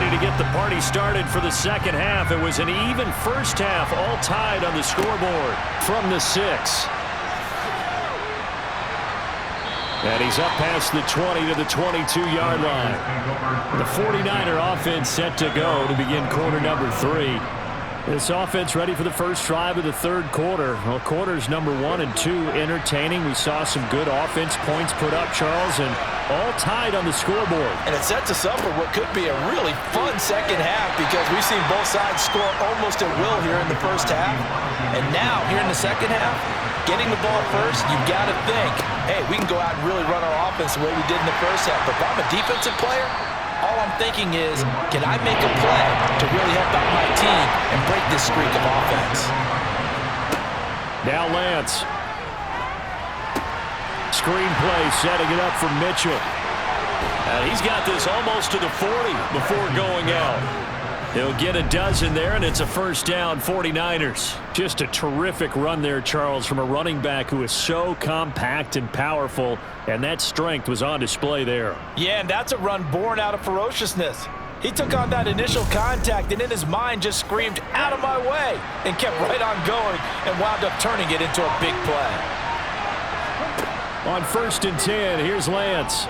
ready to get the party started for the second half. It was an even first half, all tied on the scoreboard from the 6. And he's up past the 20 to the 22-yard line. The 49er offense set to go to begin quarter number 3. This offense ready for the first drive of the third quarter. Well, quarters number 1 and 2 entertaining. We saw some good offense points put up, Charles, and all tied on the scoreboard. And it sets us up for what could be a really fun second half because we've seen both sides score almost at will here in the first half. And now, here in the second half, getting the ball first, you've got to think, hey, we can go out and really run our offense the way we did in the first half. But if I'm a defensive player, all I'm thinking is, can I make a play to really help out my team and break this streak of offense? Now Lance. Screenplay setting it up for Mitchell. And he's got this almost to the 40 before going out. He'll get a dozen there, and it's a first down, 49ers. Just a terrific run there, Charles, from a running back who is so compact and powerful, and that strength was on display there. Yeah, and that's a run born out of ferociousness. He took on that initial contact, and in his mind just screamed, out of my way, and kept right on going and wound up turning it into a big play. On 1st and 10, here's Lance.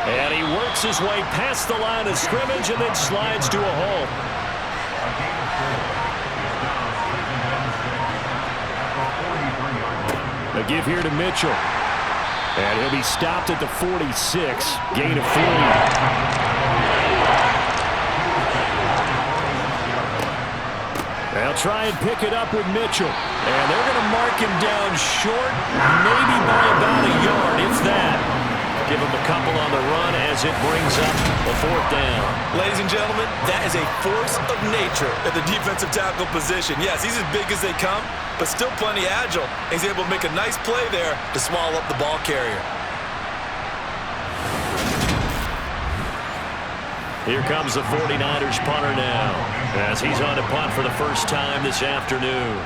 And he works his way past the line of scrimmage and then slides to a halt. A give here to Mitchell. And he'll be stopped at the 46. Gain of 3. They'll try and pick it up with Mitchell. And they're going to mark him down short, maybe by about a yard, if that. Give him a couple on the run as it brings up a 4th down. Ladies and gentlemen, that is a force of nature at the defensive tackle position. Yes, he's as big as they come, but still plenty agile. He's able to make a nice play there to swallow up the ball carrier. Here comes the 49ers punter now as he's on to punt for the first time this afternoon.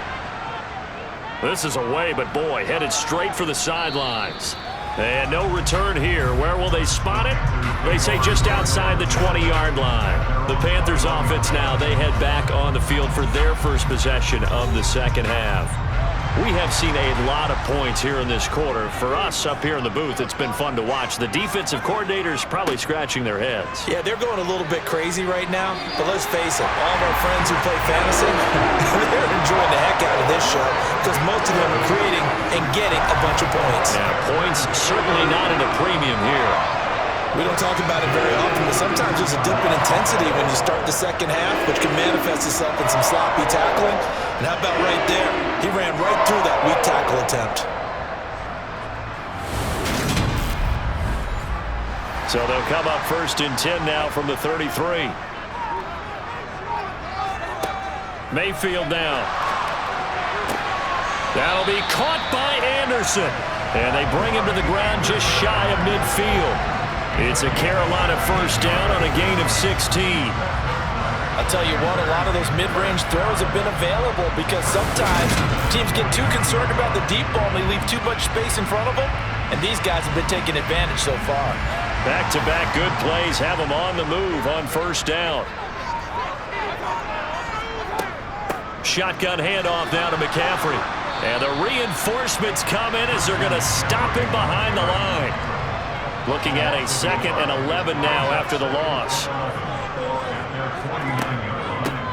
This is away, but boy, headed straight for the sidelines. And no return here. Where will they spot it? They say just outside the 20-yard line. The Panthers offense now, they head back on the field for their first possession of the second half. We have seen a lot of points here in this quarter. For us up here in the booth, it's been fun to watch. The defensive coordinators probably scratching their heads. Yeah, they're going a little bit crazy right now. But let's face it, all of our friends who play fantasy, they're enjoying the heck out of this show because most of them are creating and getting a bunch of points. Yeah, points certainly not at a premium here. We don't talk about it very often, but sometimes there's a dip in intensity when you start the second half, which can manifest itself in some sloppy tackling. And how about right there? He ran right through that weak tackle attempt. So they'll come up 1st and 10 now from the 33. Mayfield now. That'll be caught by Anderson. And they bring him to the ground just shy of midfield. It's a Carolina first down on a gain of 16. I'll tell you what, a lot of those mid-range throws have been available because sometimes teams get too concerned about the deep ball and they leave too much space in front of them, and these guys have been taking advantage so far. Back-to-back good plays have them on the move on first down. Shotgun handoff down to McCaffrey. And the reinforcements come in as they're going to stop him behind the line. Looking at a 2nd and 11 now after the loss.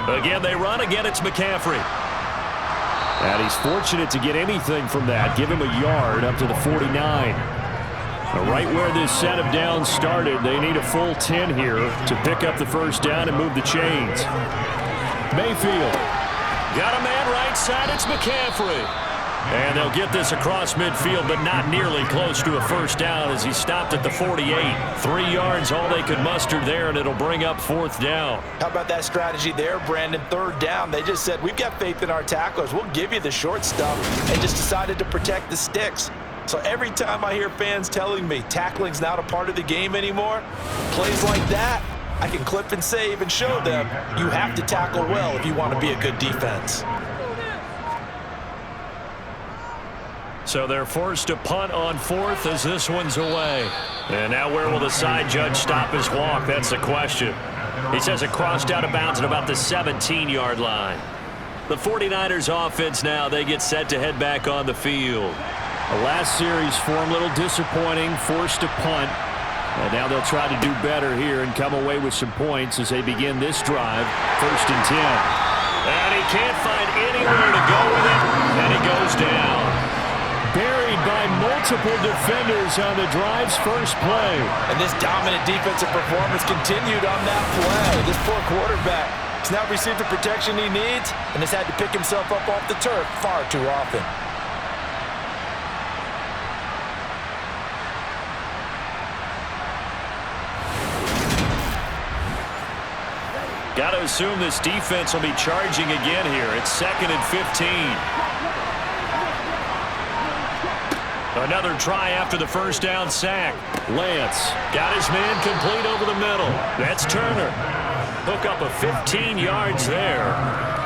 Again, they run. Again, it's McCaffrey. And he's fortunate to get anything from that. Give him a yard up to the 49. Right where this set of downs started, they need a full 10 here to pick up the first down and move the chains. Mayfield. Got a man right side. It's McCaffrey. And they'll get this across midfield, but not nearly close to a first down as he stopped at the 48. 3 yards, all they could muster there, and it'll bring up 4th down. How about that strategy there, Brandon? 3rd down. They just said, we've got faith in our tacklers. We'll give you the short stuff, and just decided to protect the sticks. So every time I hear fans telling me tackling's not a part of the game anymore, plays like that, I can clip and save and show them you have to tackle well if you want to be a good defense. So they're forced to punt on fourth as this one's away. And now where will the side judge stop his walk? That's the question. He says it crossed out of bounds at about the 17-yard line. The 49ers offense now, they get set to head back on the field. The last series for him, a little disappointing, forced to punt. And now they'll try to do better here and come away with some points as they begin this drive. 1st and 10. And he can't find anywhere to go with it, and he goes down. Buried by multiple defenders on the drive's first play. And this dominant defensive performance continued on that play. This poor quarterback has now received the protection he needs and has had to pick himself up off the turf far too often. Got to assume this defense will be charging again here. It's 2nd and 15. Another try after the first down sack. Lance got his man complete over the middle. That's Turner. Hook up a 15 yards there.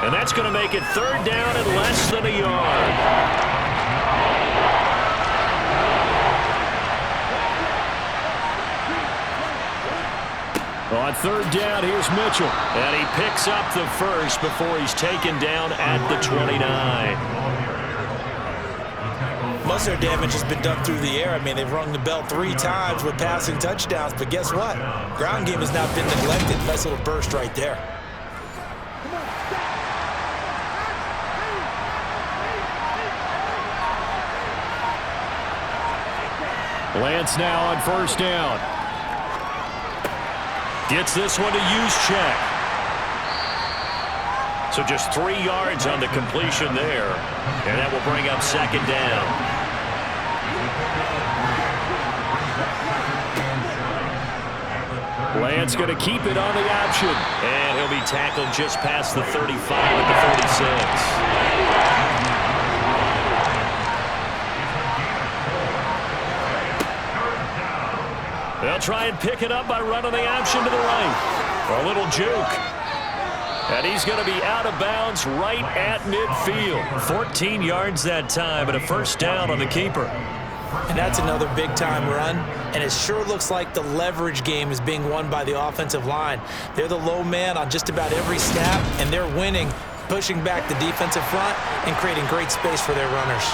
And that's going to make it 3rd down and less than a yard. On 3rd down, here's Mitchell. And he picks up the first before he's taken down at the 29. Most of their damage has been done through the air. I mean, they've rung the bell 3 times with passing touchdowns, but guess what? Ground game has not been neglected. Nice little burst right there. Lance now on 1st down. Gets this one to Juszczyk. So just 3 yards on the completion there. And that will bring up 2nd down. Lance going to keep it on the option. And he'll be tackled just past the 35 at the 46. They'll try and pick it up by running the option to the right. A little juke. And he's going to be out of bounds right at midfield. 14 yards that time and a 1st down on the keeper. And that's another big-time run, and it sure looks like the leverage game is being won by the offensive line. They're the low man on just about every snap, and they're winning, pushing back the defensive front and creating great space for their runners.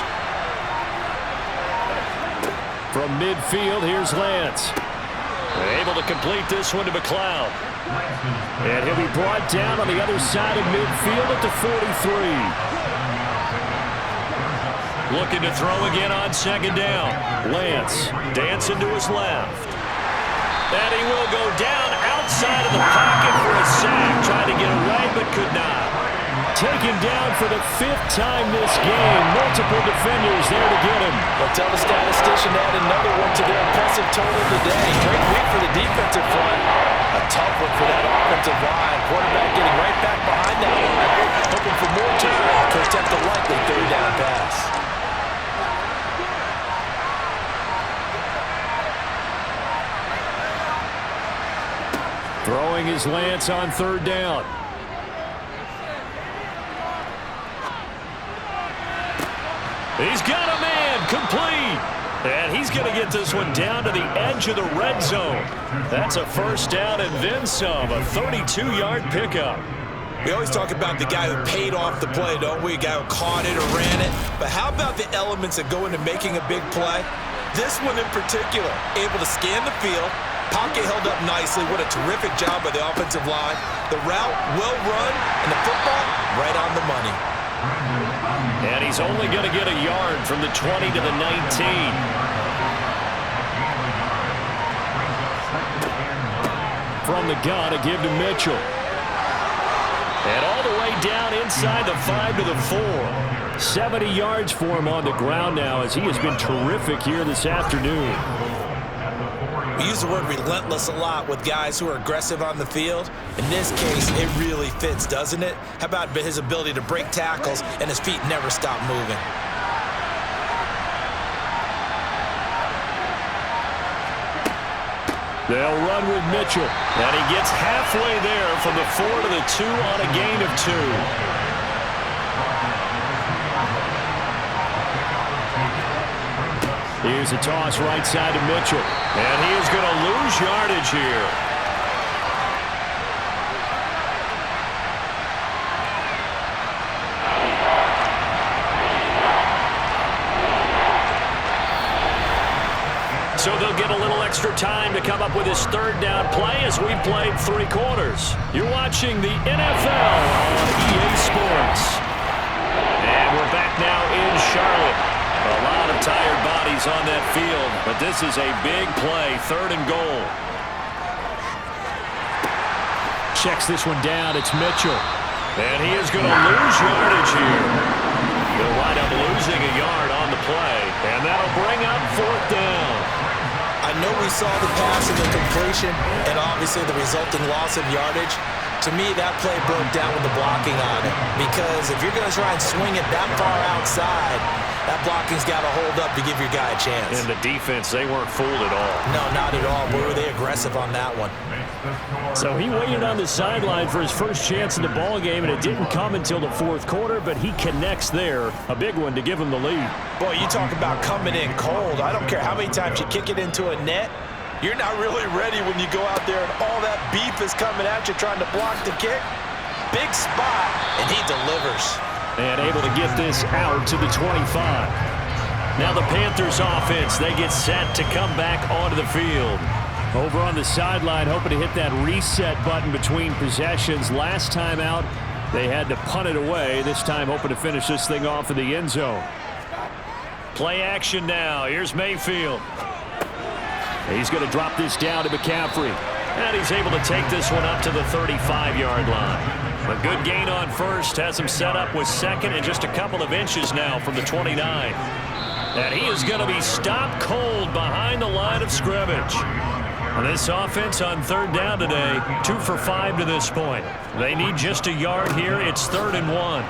From midfield, here's Lance. Able to complete this one to McLeod. And he'll be brought down on the other side of midfield at the 43. Looking to throw again on 2nd down. Lance dancing to his left. And he will go down outside of the pocket for a sack. Tried to get away but could not. Taken down for the 5th time this game. Multiple defenders there to get him. Well, tell the statistician to add another one to their impressive total today. Great week for the defensive front. A tough one for that offensive line. Quarterback getting right back behind that line. Hoping for more time to attempt a likely 3rd down pass. Throwing his Lance on 3rd down. He's got a man complete. And he's going to get this one down to the edge of the red zone. That's a 1st down and then some. A 32-yard pickup. We always talk about the guy who paid off the play, don't we? A guy who caught it or ran it. But how about the elements that go into making a big play? This one in particular, able to scan the field. Pocket held up nicely. What a terrific job by the offensive line. The route well run, and the football right on the money. And he's only going to get a yard from the 20 to the 19. From the gun, to give to Mitchell. And all the way down inside the 5 to the 4. 70 yards for him on the ground now as he has been terrific here this afternoon. We use the word relentless a lot with guys who are aggressive on the field. In this case, it really fits, doesn't it? How about his ability to break tackles and his feet never stop moving? They'll run with Mitchell. And he gets halfway there from the 4 to the 2 on a gain of 2. Here's a toss right side to Mitchell. And he is going to lose yardage here. So they'll get a little extra time to come up with his third down play as we played 3 quarters. You're watching the NFL on EA Sports. And we're back now in Charlotte. A lot of tired bodies on that field, but this is a big play, 3rd and goal. Checks this one down. It's Mitchell. And he is going to lose yardage here. He'll wind up losing a yard on the play, and that'll bring up 4th down. I know we saw the pass and the completion and obviously the resulting loss of yardage. To me, that play broke down with the blocking on it. Because if you're going to try and swing it that far outside, that blocking's got to hold up to give your guy a chance. And the defense, they weren't fooled at all. No, not at all. Boy, were they aggressive on that one. So he waited on the sideline for his first chance in the ball game, and it didn't come until the 4th quarter, but he connects there. A big one to give him the lead. Boy, you talk about coming in cold. I don't care how many times you kick it into a net. You're not really ready when you go out there and all that beef is coming at you trying to block the kick. Big spot, and he delivers. And able to get this out to the 25. Now the Panthers offense, they get set to come back onto the field. Over on the sideline, hoping to hit that reset button between possessions. Last time out, they had to punt it away. This time hoping to finish this thing off in the end zone. Play action now. Here's Mayfield. He's going to drop this down to McCaffrey. And he's able to take this one up to the 35-yard line. A good gain on first has him set up with 2nd and just a couple of inches now from the 29. And he is going to be stopped cold behind the line of scrimmage. And this offense on 3rd down today, 2 for 5 to this point. They need just a yard here. It's 3rd and 1.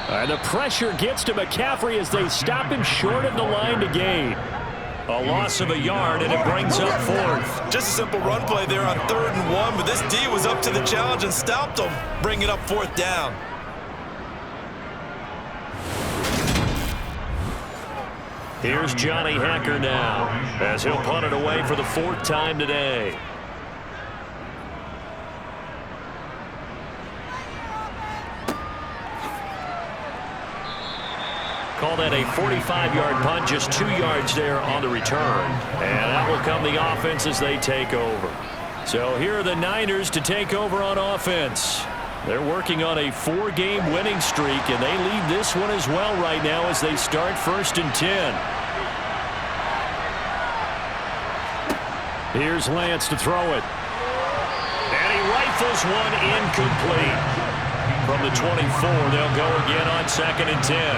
And the pressure gets to McCaffrey as they stop him short of the line to gain. A loss of a yard, and it brings up 4th. Just a simple run play there on 3rd and 1, but this D was up to the challenge and stopped him, bringing up 4th down. Here's Johnny Hacker now, as he'll punt it away for the 4th time today. Call that a 45-yard punt, just 2 yards there on the return. And that will come the offense as they take over. So here are the Niners to take over on offense. They're working on a 4-game winning streak, and they lead this one as well right now as they start 1st and 10. Here's Lance to throw it. And he rifles one incomplete. From the 24, they'll go again on 2nd and 10.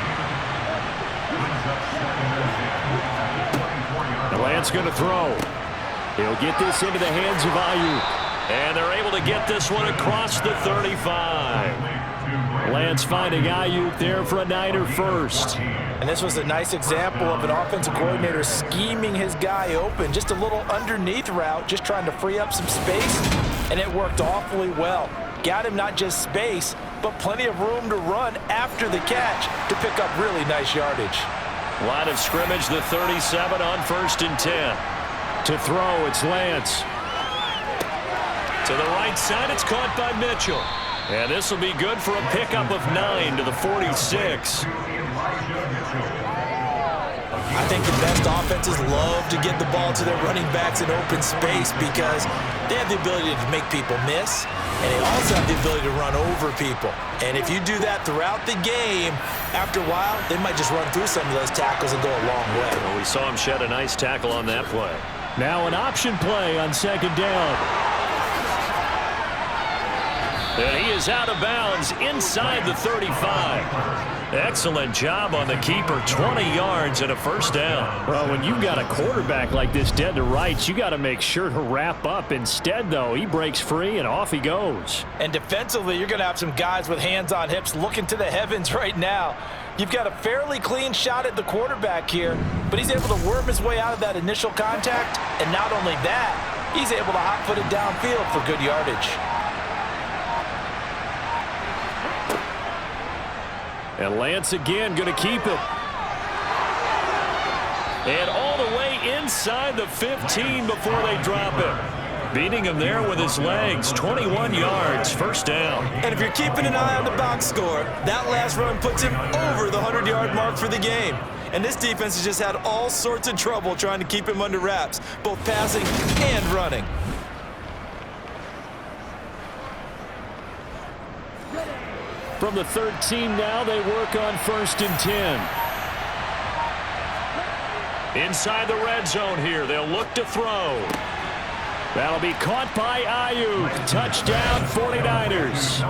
Lance going to throw. He'll get this into the hands of Ayuk. And they're able to get this one across the 35. Lance finding Ayuk there for a Niner first. And this was a nice example of an offensive coordinator scheming his guy open. Just a little underneath route, just trying to free up some space. And it worked awfully well. Got him not just space, but plenty of room to run after the catch to pick up really nice yardage. Line of scrimmage, the 37 on 1st and 10. To throw, it's Lance. To the right side, it's caught by Mitchell. And this will be good for a pickup of 9 to the 46. I think the best offenses love to get the ball to their running backs in open space because they have the ability to make people miss, and they also have the ability to run over people. And if you do that throughout the game, after a while, they might just run through some of those tackles and go a long way. Well, we saw him shed a nice tackle on that play. Now an option play on 2nd down. And he is out of bounds inside the 35. Excellent job on the keeper. 20 yards and a 1st down. Well, when you've got a quarterback like this dead to rights, you got to make sure to wrap up. Instead, though, he breaks free and off he goes. And defensively, you're going to have some guys with hands on hips looking to the heavens right now. You've got a fairly clean shot at the quarterback here, but he's able to worm his way out of that initial contact. And not only that, he's able to hot-foot it downfield for good yardage. And Lance again going to keep it. And all the inside the 15 before they drop him. Beating him there with his legs, 21 yards, first down. And if you're keeping an eye on the box score, that last run puts him over the 100-yard mark for the game. And this defense has just had all sorts of trouble trying to keep him under wraps, both passing and running. From the 13 now, they work on 1st and 10. Inside the red zone here, they'll look to throw. That'll be caught by Ayuk. Touchdown, 49ers.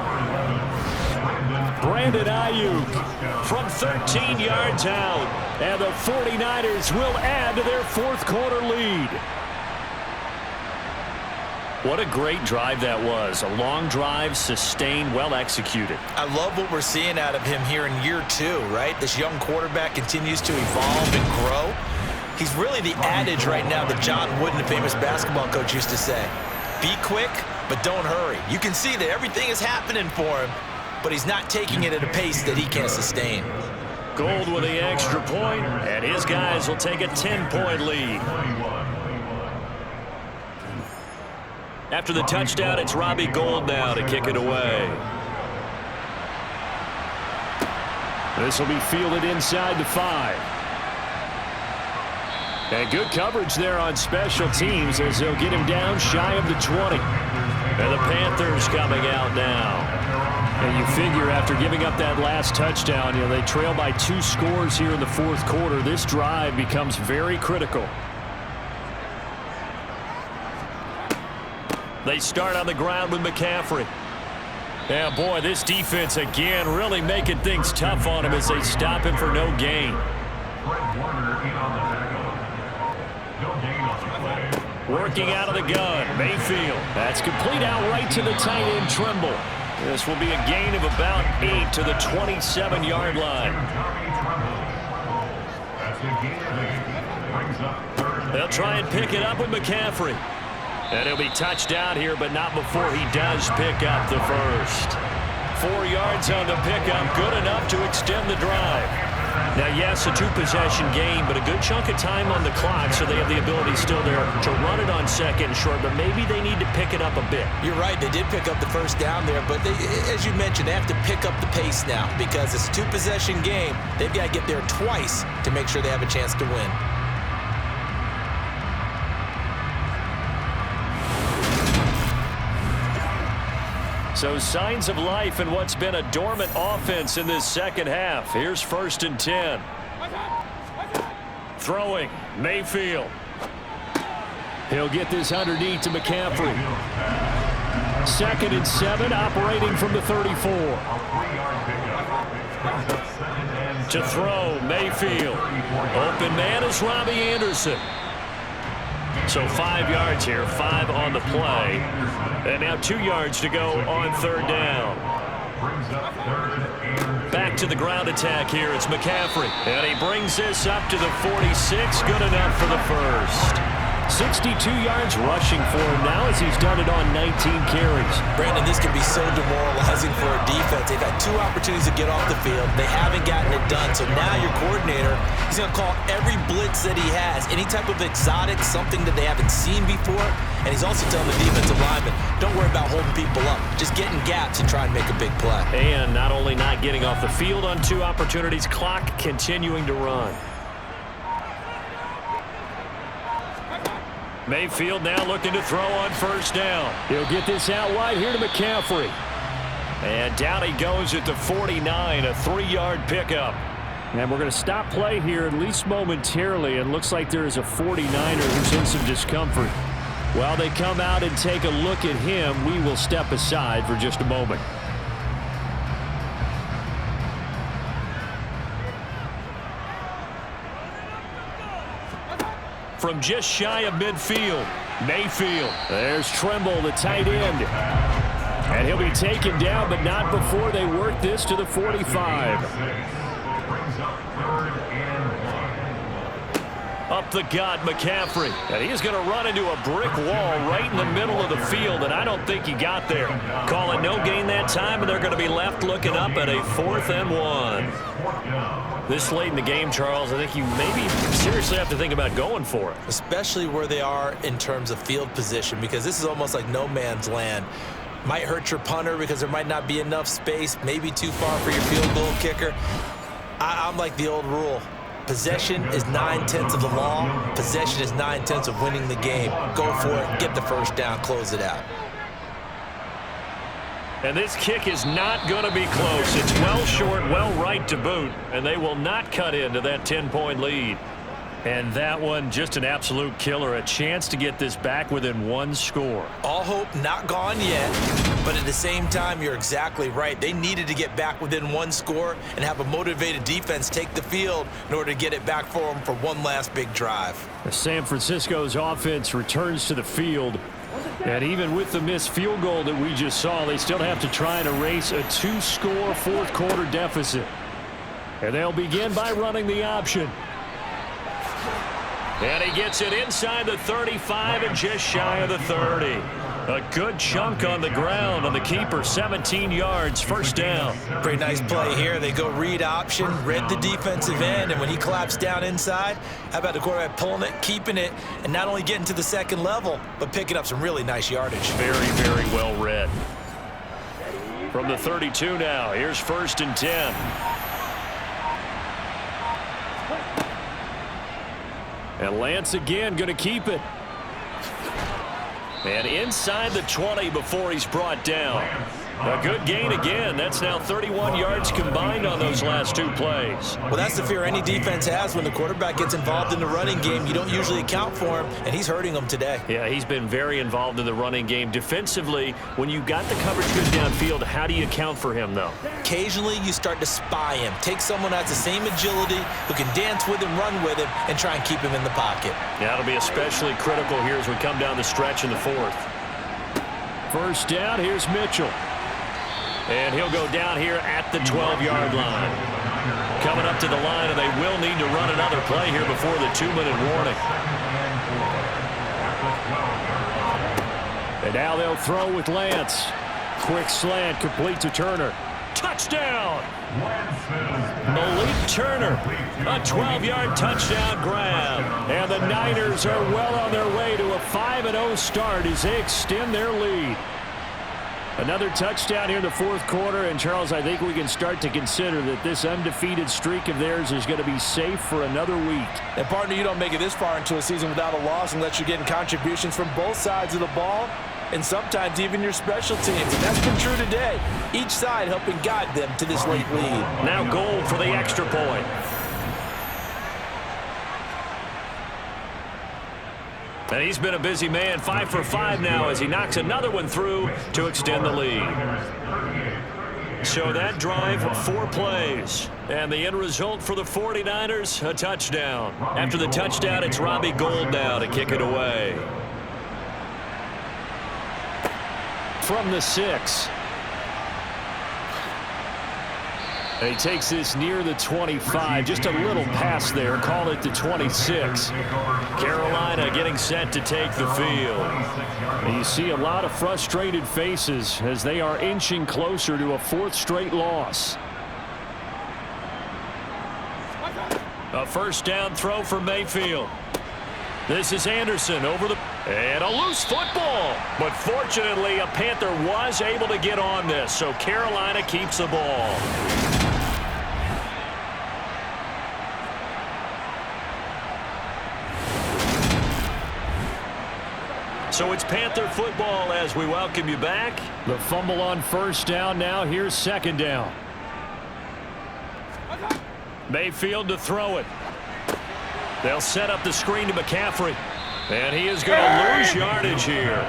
Brandon Ayuk from 13 yards out. And the 49ers will add to their fourth quarter lead. What a great drive that was. A long drive, sustained, well executed. I love what we're seeing out of him here in year 2, right? This young quarterback continues to evolve and grow. He's really the adage right now that John Wooden, the famous basketball coach, used to say. Be quick, but don't hurry. You can see that everything is happening for him, but he's not taking it at a pace that he can't sustain. Gold with the extra point, and his guys will take a 10-point lead. After the touchdown, it's Robbie Gould now to kick it away. This will be fielded inside the 5. And good coverage there on special teams as they'll get him down shy of the 20. And the Panthers coming out now. And you figure after giving up that last touchdown, they trail by 2 scores here in the fourth quarter. This drive becomes very critical. They start on the ground with McCaffrey. Yeah, boy, this defense again really making things tough on him as they stop him for no gain. Working out of the gun, Mayfield. That's complete out right to the tight end, Trimble. This will be a gain of about 8 to the 27-yard line. They'll try and pick it up with McCaffrey. And he'll be touched down here, but not before he does pick up the first. 4 yards on the pickup, good enough to extend the drive. Now, yes, a 2-possession game, but a good chunk of time on the clock, so they have the ability still there to run it on second and short, but maybe they need to pick it up a bit. You're right, they did pick up the first down there, but as you mentioned, they have to pick up the pace now because it's a 2-possession game. They've got to get there twice to make sure they have a chance to win. So signs of life in what's been a dormant offense in this second half. Here's 1st and 10. Throwing, Mayfield. He'll get this underneath to McCaffrey. 2nd and 7, operating from the 34. To throw, Mayfield. Open man is Robbie Anderson. So 5 yards here, 5 on the play. And now 2 yards to go on 3rd down. Back to the ground attack here. It's McCaffrey. And he brings this up to the 46. Good enough for the first. 62 yards rushing for him now as he's done it on 19 carries. Brandon, this can be so demoralizing for a defense. They've had 2 opportunities to get off the field. They haven't gotten it done. So now your coordinator, he's going to call every blitz that he has, any type of exotic, something that they haven't seen before. And he's also telling the defensive lineman, don't worry about holding people up. Just get in gaps and try and make a big play. And not only not getting off the field on 2 opportunities, clock continuing to run. Mayfield now looking to throw on 1st down. He'll get this out wide here to McCaffrey. And down he goes at the 49, a 3-yard pickup. And we're going to stop play here at least momentarily. It looks like there is a 49er who's in some discomfort. While they come out and take a look at him, we will step aside for just a moment. From just shy of midfield, Mayfield. There's Trimble, the tight end. And he'll be taken down, but not before they work this to the 45. Up the gut, McCaffrey. And he's going to run into a brick wall right in the middle of the field, and I don't think he got there. Call it no gain that time, and they're going to be left looking up at a 4th and 1. This late in the game, Charles, I think you maybe seriously have to think about going for it. Especially where they are in terms of field position, because this is almost like no man's land. Might hurt your punter because there might not be enough space, maybe too far for your field goal kicker. I'm like the old rule. Possession is 9/10 of the law. Possession is 9/10 of winning the game. Go for it, get the first down, close it out. And this kick is not going to be close. It's well short, well right to boot, and they will not cut into that 10-point lead. And that one, just an absolute killer. A chance to get this back within 1 score. All hope not gone yet, but at the same time, you're exactly right. They needed to get back within 1 score and have a motivated defense take the field in order to get it back for them for one last big drive. San Francisco's offense returns to the field. And even with the missed field goal that we just saw, they still have to try and erase a 2-score fourth-quarter deficit. And they'll begin by running the option. And he gets it inside the 35 and just shy of the 30. A good chunk on the ground on the keeper, 17 yards, first down. Pretty nice play here. They go read option, read the defensive end, and when he collapsed down inside, how about the quarterback pulling it, keeping it, and not only getting to the second level, but picking up some really nice yardage. Very, very well read. From the 32 now, here's 1st and 10. And Lance again going to keep it. And inside the 20 before he's brought down. A good gain again. That's now 31 yards combined on those last 2 plays. Well, that's the fear any defense has when the quarterback gets involved in the running game. You don't usually account for him, and he's hurting them today. Yeah, he's been very involved in the running game. Defensively, when you got the coverage good downfield, how do you account for him, though? Occasionally, you start to spy him. Take someone that has the same agility, who can dance with him, run with him, and try and keep him in the pocket. Yeah, it'll be especially critical here as we come down the stretch in the 4th. First down, here's Mitchell. And he'll go down here at the 12-yard line. Coming up to the line, and they will need to run another play here before the 2-minute warning. And now they'll throw with Lance. Quick slant, complete to Turner. Touchdown! Malik Turner, a 12-yard touchdown grab. And the Niners are well on their way to a 5-0 start as they extend their lead. Another touchdown here in the 4th quarter, and Charles, I think we can start to consider that this undefeated streak of theirs is going to be safe for another week. And partner, you don't make it this far into a season without a loss unless you're getting contributions from both sides of the ball and sometimes even your special teams. And that's been true today. Each side helping guide them to this late lead. Now goal for the extra point. And he's been a busy man, 5 for 5 now as he knocks another one through to extend the lead. So that drive, 4 plays. And the end result for the 49ers, a touchdown. After the touchdown, it's Robbie Gould now to kick it away. From the 6. And he takes this near the 25. Just a little pass there. Call it the 26. Carolina getting set to take the field. And you see a lot of frustrated faces as they are inching closer to a 4th straight loss. A first down throw for Mayfield. This is Anderson over the... And a loose football. But fortunately, a Panther was able to get on this, so Carolina keeps the ball. So it's Panther football as we welcome you back. The fumble on first down now. Here's 2nd down. Mayfield to throw it. They'll set up the screen to McCaffrey. And he is going to lose yardage here.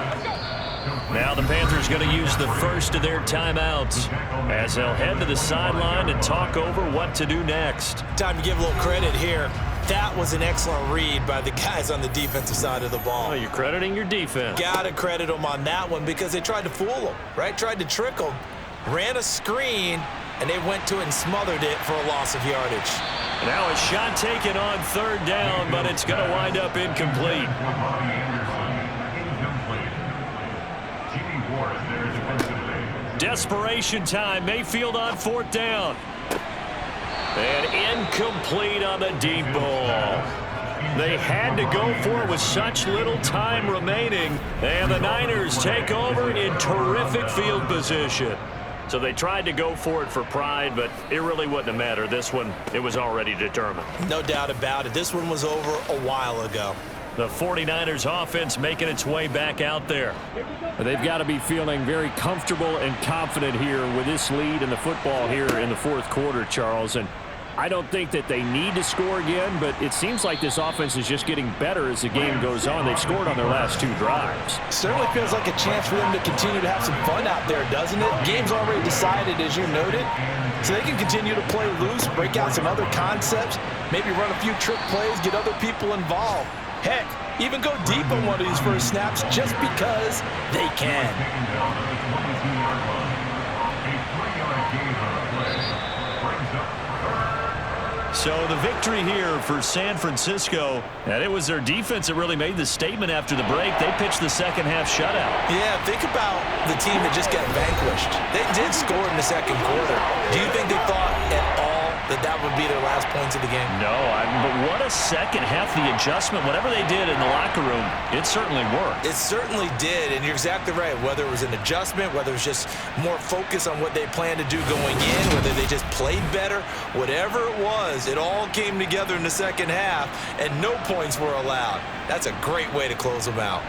Now the Panthers going to use the first of their timeouts as they'll head to the sideline and talk over what to do next. Time to give a little credit here. That was an excellent read by the guys on the defensive side of the ball. Oh, you're crediting your defense. Got to credit them on that one because they tried to fool them, right? Tried to trick them. Ran a screen, and they went to it and smothered it for a loss of yardage. Now a shot taken on third down, but it's going to wind up incomplete. Desperation time. Mayfield on fourth down. And incomplete on the deep ball. They had to go for it with such little time remaining. And the Niners take over in terrific field position. So they tried to go for it for pride, but it really wouldn't have mattered. This one, it was already determined. No doubt about it. This one was over a while ago. The 49ers offense making its way back out there. They've got to be feeling very comfortable and confident here with this lead in the football here in the fourth quarter, Charles. And I don't think that they need to score again, but it seems like this offense is just getting better as the game goes on. They've scored on their last 2 drives. Certainly feels like a chance for them to continue to have some fun out there, doesn't it? Game's already decided, as you noted, so they can continue to play loose, break out some other concepts, maybe run a few trick plays, get other people involved. Heck, even go deep on one of these first snaps just because they can. So the victory here for San Francisco, and it was their defense that really made the statement after the break. They pitched the second half shutout. Yeah, think about the team that just got vanquished. They did score in the second quarter. Do you think they thought at all that would be their last points of the game? No, but what a second half, the adjustment, whatever they did in the locker room, it certainly worked. It certainly did, and you're exactly right. Whether it was an adjustment, whether it was just more focus on what they planned to do going in, whether they just played better, whatever it was, it all came together in the second half, and no points were allowed. That's a great way to close them out.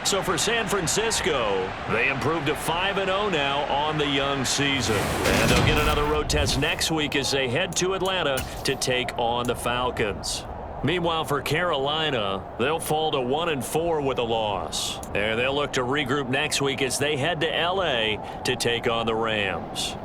So for San Francisco, they improved to 5-0 now on the young season. And they'll get another road test next week as they head to Atlanta to take on the Falcons. Meanwhile, for Carolina, they'll fall to 1-4 with a loss. And they'll look to regroup next week as they head to L.A. to take on the Rams.